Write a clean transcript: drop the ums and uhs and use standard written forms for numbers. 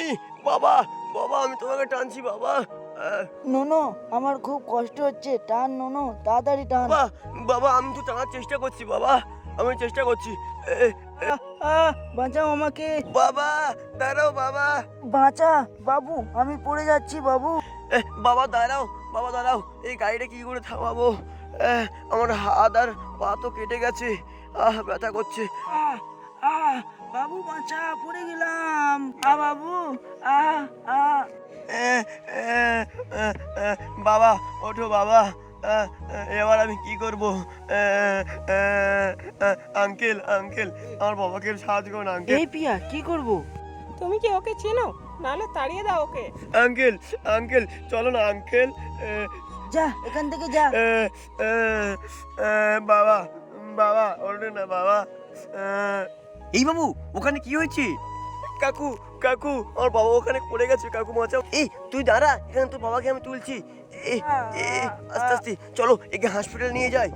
এই, বাবা বাবা আমি তোমাকে টানছি বাবা। নোনো, আমার খুব কষ্ট হচ্ছে, টান নোনো, তাড়াতাড়ি টান। বাবা বাবা আমি তো টানার চেষ্টা করছি বাবা, আমি চেষ্টা করছি। বাঁচাও আমাকে, বাবা দাঁড়াও বাবা। বাঁচা বাবু, আমি পড়ে যাচ্ছি বাবু। বাবা দাঁড়াও, বাবা দাঁড়াও, এই গাড়িটা কি করে থামাবো? আমার হাত আর পা তো কেটে গেছে, ব্যথা করছে। আহ, আহ, বাবু বাঁচা, পড়ে গেলাম। বাবু, আহ আহ আহ, আহ, আহ, আহ, বাবা ওঠো বাবা। এবার আমি কি করব? আঙ্কেল আঙ্কেল, আমার বাবাকে সাহায্য করুন আঙ্কেল। এই পিয়া, কি করব? তুমি কি ওকে চেনো? নাহলে তাড়িয়ে দাও ওকে। আঙ্কেল আঙ্কেল চলো না আঙ্কেল। যা এখান থেকে যা। বাবা বাবা ওঠো না বাবা। এই বাবু, ওখানে কি হয়েছে? কাকু কাকু, আমার বাবা ওখানে পড়ে গেছে, কাকু বাঁচাও। এই তুই দাঁড়া, এখানে তোর বাবাকে আমি তুলছি। আস্তে আস্তে চলো, একে হসপিটাল নিয়ে যাই।